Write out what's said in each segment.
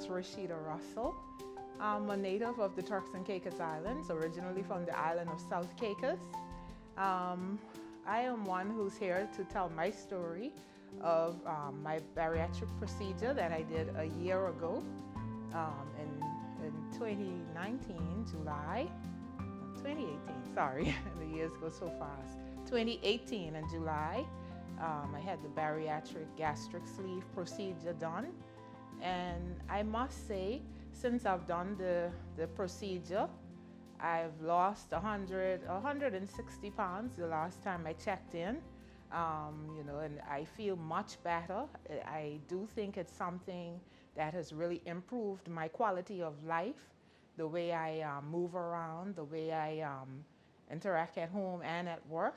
is Rosheeda Russell. I'm a native of the Turks and Caicos Islands, originally from the island of South Caicos. I am one who's here to tell my story of my bariatric procedure that I did a year ago in 2019, July, 2018, sorry, the years go so fast. 2018 in July, I had the bariatric gastric sleeve procedure done. And I must say, since I've done the procedure, I've lost 160 pounds the last time I checked in, and I feel much better. I do think it's something that has really improved my quality of life, the way I move around, the way I interact at home and at work.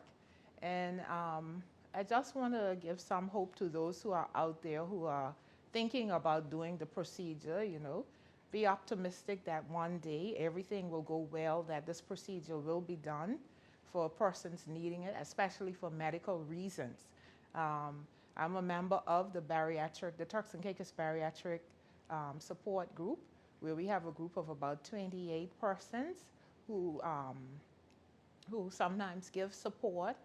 And I just want to give some hope to those who are out there who are thinking about doing the procedure, be optimistic that one day everything will go well, that this procedure will be done for persons needing it, especially for medical reasons. I'm a member of the Turks and Caicos Bariatric Support Group, where we have a group of about 28 persons who sometimes give support.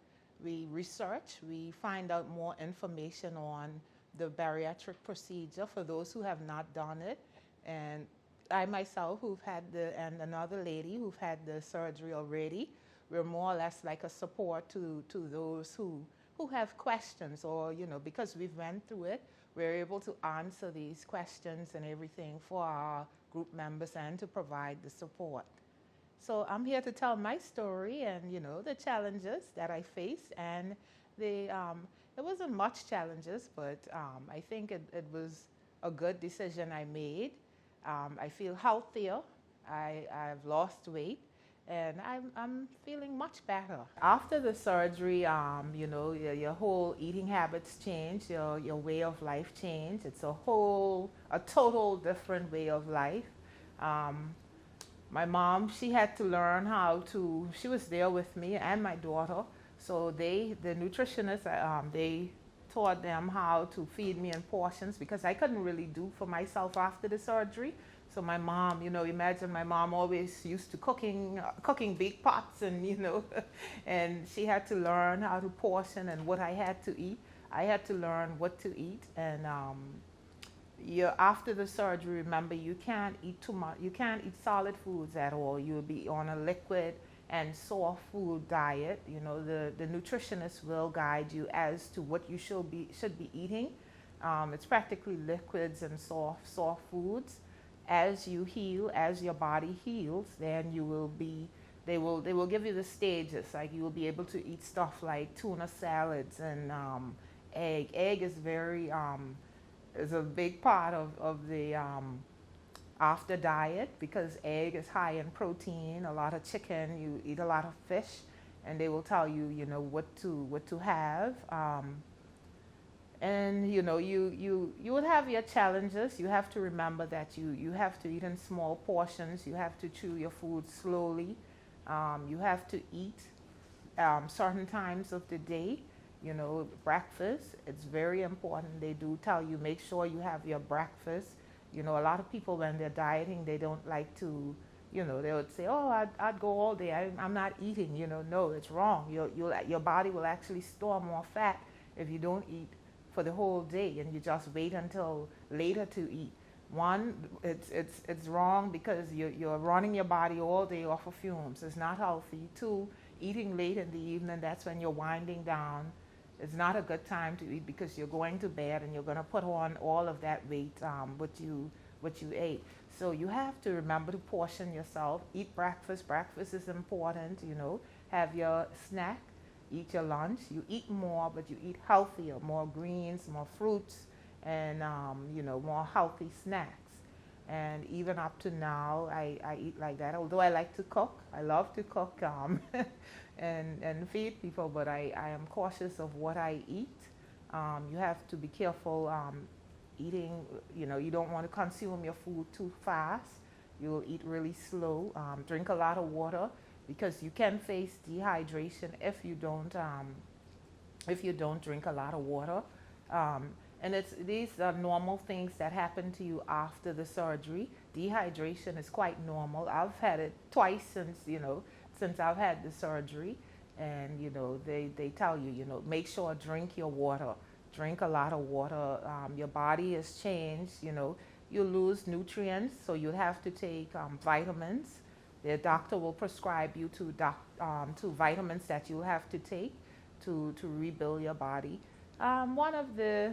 We research, we find out more information on the bariatric procedure for those who have not done it. And I myself, and another lady who've had the surgery already, we're more or less like a support to those who have questions, or, because we've went through it, we're able to answer these questions and everything for our group members and to provide the support. So I'm here to tell my story and, the challenges that I faced. And it wasn't much challenges, but I think it was a good decision I made. I feel healthier. I've lost weight, and I'm feeling much better. After the surgery, your whole eating habits change, your way of life change. It's a total different way of life. My mom, she had to learn she was there with me and my daughter. So the nutritionists, they taught them how to feed me in portions, because I couldn't really do for myself after the surgery. So my mom, imagine my mom always used to cooking big pots and, and she had to learn how to portion and what I had to eat. I had to learn what to eat. And after the surgery, remember, you can't eat too much. You can't eat solid foods at all. You'll be on a liquid and soft food diet. The nutritionist will guide you as to what you should be eating. It's practically liquids and soft foods. As you heal, as your body heals, then they will give you the stages. Like, you will be able to eat stuff like tuna salads and egg. Egg is is a big part of the after diet, because egg is high in protein, a lot of chicken, you eat a lot of fish, and they will tell you, what to have. And you will have your challenges. You have to remember that you have to eat in small portions. You have to chew your food slowly. You have to eat certain times of the day. Breakfast, it's very important. They do tell you, make sure you have your breakfast. A lot of people, when they're dieting, they don't like to, they would say, oh, I'd go all day. I'm not eating, No, it's wrong. Your body will actually store more fat if you don't eat for the whole day and you just wait until later to eat. One, it's wrong because you're running your body all day off of fumes. It's not healthy. Two, eating late in the evening, that's when you're winding down. It's not a good time to eat, because you're going to bed and you're going to put on all of that weight, what you ate. So you have to remember to portion yourself. Eat breakfast. Breakfast is important. Have your snack. Eat your lunch. You eat more, but you eat healthier. More greens, more fruits, and more healthy snacks. And even up to now, I eat like that. Although I like to cook, I love to cook and feed people, but I am cautious of what I eat. You have to be careful eating. You don't want to consume your food too fast. You'll eat really slow. Drink a lot of water, because you can face dehydration if you don't drink a lot of water. And these are normal things that happen to you after the surgery. Dehydration is quite normal. I've had it twice since I've had the surgery. And they tell you, make sure drink your water, drink a lot of water. Your body has changed. You lose nutrients, so you have to take vitamins. The doctor will prescribe you to vitamins that you have to take to rebuild your body. One of the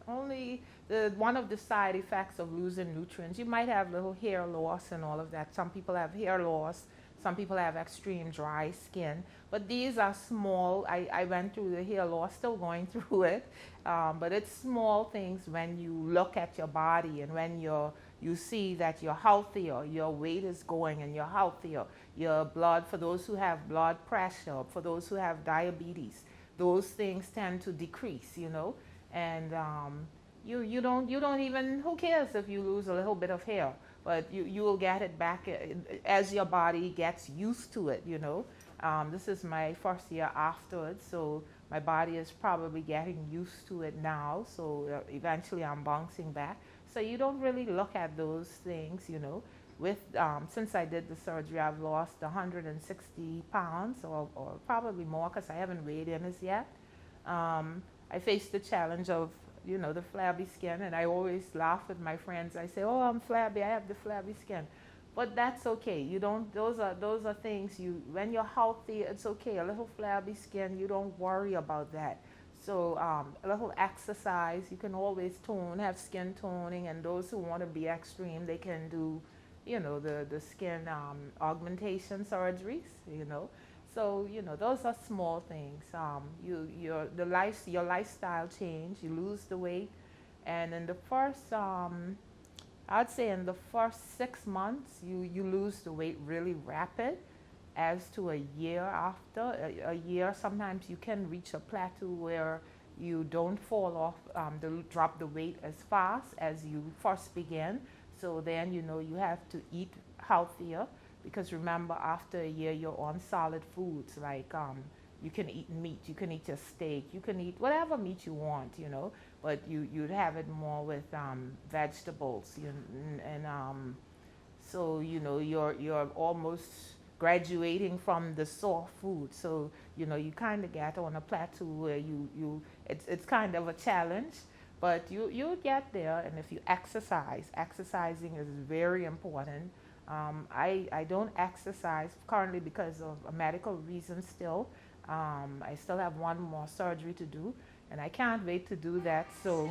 one of the side effects of losing nutrients, you might have little hair loss and all of that. Some people have hair loss. Some people have extreme dry skin. But these are small. I went through the hair loss, still going through it. But it's small things when you look at your body and when you see that you're healthier, your weight is going and you're healthier. Your blood, for those who have blood pressure, for those who have diabetes, those things tend to decrease, and you don't even, who cares if you lose a little bit of hair, but you will get it back as your body gets used to it. This is my first year afterwards, so my body is probably getting used to it now, so eventually I'm bouncing back. So you don't really look at those things. With since I did the surgery, I've lost 160 pounds or probably more, because I haven't weighed in as yet. I faced the challenge of the flabby skin, and I always laugh with my friends. I say, oh, I'm flabby, I have the flabby skin. But that's okay. You don't, those are things when you're healthy, it's okay. A little flabby skin, you don't worry about that. So a little exercise, you can always have skin toning, and those who want to be extreme, they can do, the skin augmentation surgeries, So, those are small things. Your lifestyle change, you lose the weight, and in the first, I'd say in the first 6 months, you lose the weight really rapid. As to a year after, a year, sometimes you can reach a plateau where you don't fall off, drop the weight as fast as you first began. So then, you have to eat healthier, because remember, after a year, you're on solid foods. Like you can eat meat, you can eat your steak, you can eat whatever meat you want, but you'd have it more with vegetables, and so you're almost graduating from the soft food. So you kind of get on a plateau where it's kind of a challenge, but you'll get there. And if you exercising is very important. I don't exercise currently because of a medical reason still. I still have one more surgery to do, and I can't wait to do that, so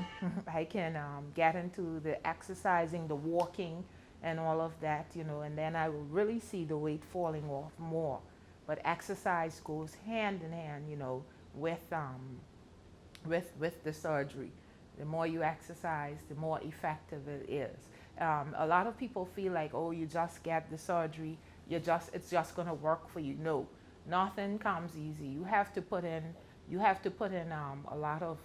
I can get into the exercising, the walking, and all of that, and then I will really see the weight falling off more. But exercise goes hand in hand, with the surgery. The more you exercise, the more effective it is. A lot of people feel like, oh, you just get the surgery, it's just going to work for you. No, nothing comes easy. You have to put in a lot of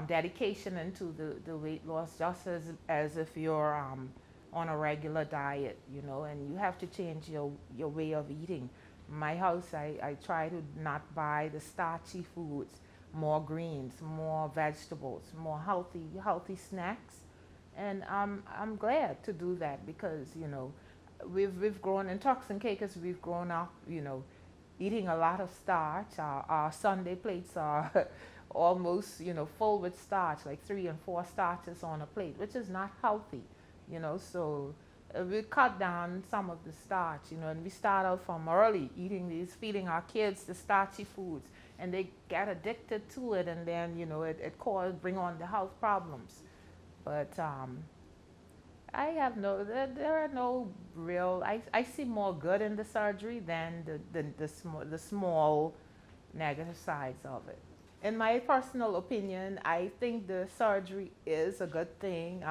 dedication into the weight loss, just as if you're on a regular diet, and you have to change your way of eating. In my house, I try to not buy the starchy foods, more greens, more vegetables, more healthy snacks. And I'm glad to do that, because we've grown in Turks and Caicos. We've grown up eating a lot of starch. Our Sunday plates are almost full with starch, like 3 and 4 starches on a plate, which is not healthy. So we cut down some of the starch, and we start out from early feeding our kids the starchy foods, and they get addicted to it, and then it bring on the health problems. But there are no real, I see more good in the surgery than the small negative sides of it. In my personal opinion, I think the surgery is a good thing.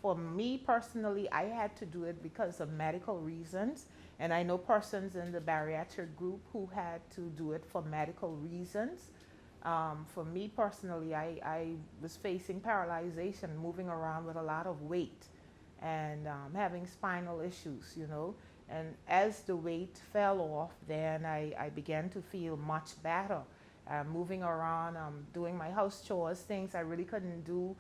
For me personally, I had to do it because of medical reasons. And I know persons in the bariatric group who had to do it for medical reasons. For me personally, I was facing paralyzation, moving around with a lot of weight, and having spinal issues, And as the weight fell off, then I began to feel much better. moving around, doing my house chores, things I really couldn't do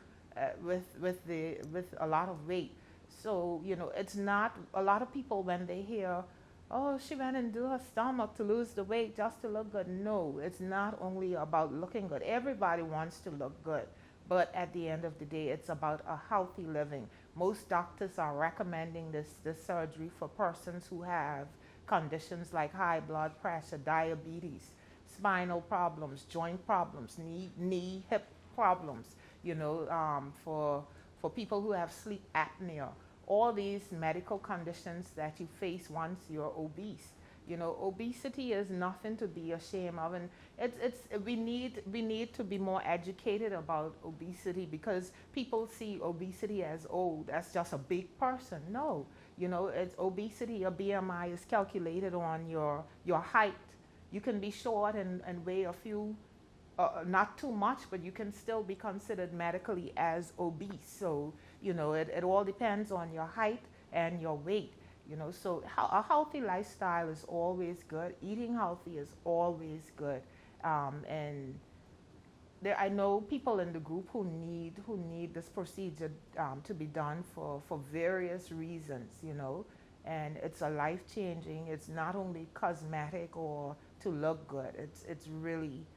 with a lot of weight. So it's not a lot of people when they hear, oh, she went and do her stomach to lose the weight just to look good. No, it's not only about looking good. Everybody wants to look good, but at the end of the day, it's about a healthy living. Most doctors are recommending this surgery for persons who have conditions like high blood pressure, diabetes, spinal problems, joint problems, knee, hip problems. For people who have sleep apnea, all these medical conditions that you face once you're obese. Obesity is nothing to be ashamed of, and we need to be more educated about obesity, because people see obesity as, oh, that's just a big person. No, it's obesity. Your BMI is calculated on your height. You can be short and weigh a few, not too much, but you can still be considered medically as obese. So it all depends on your height and your weight. So a healthy lifestyle is always good. Eating healthy is always good. And I know people in the group who need this procedure to be done for various reasons. And it's a life changing. It's not only cosmetic or to look good. It's really,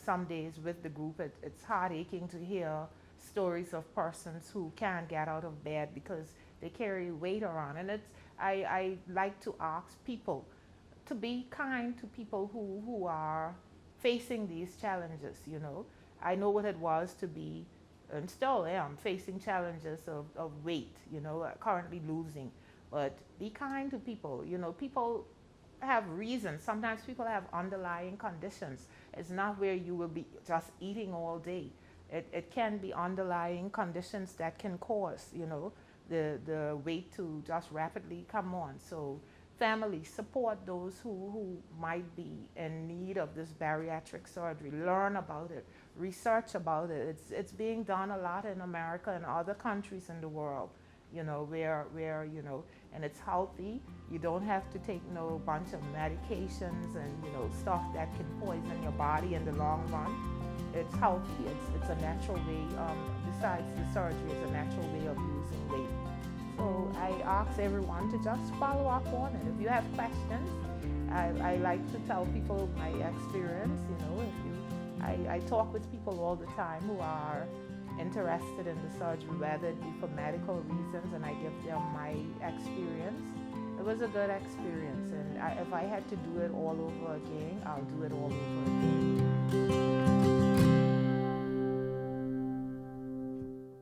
some days with the group, it's heart aching to hear stories of persons who can't get out of bed because they carry weight around. And I like to ask people to be kind to people who are facing these challenges. I know what it was to be, and still am, facing challenges of weight, currently losing. But be kind to people. People have reasons. Sometimes people have underlying conditions. It's not where you will be just eating all day. It can be underlying conditions that can cause, the weight to just rapidly come on. So families, support those who might be in need of this bariatric surgery. Learn about it. Research about it. It's being done a lot in America and other countries in the world, where and it's healthy. You don't have to take no bunch of medications and stuff that can poison your body in the long run. It's healthy. It's a natural way. Besides the surgery, it's a natural way of losing weight. So I ask everyone to just follow up on it. If you have questions, I like to tell people my experience. I talk with people all the time who are interested in the surgery, whether it be for medical reasons, and I give them my experience. It was a good experience, and if I had to do it all over again, I'll do it all over again.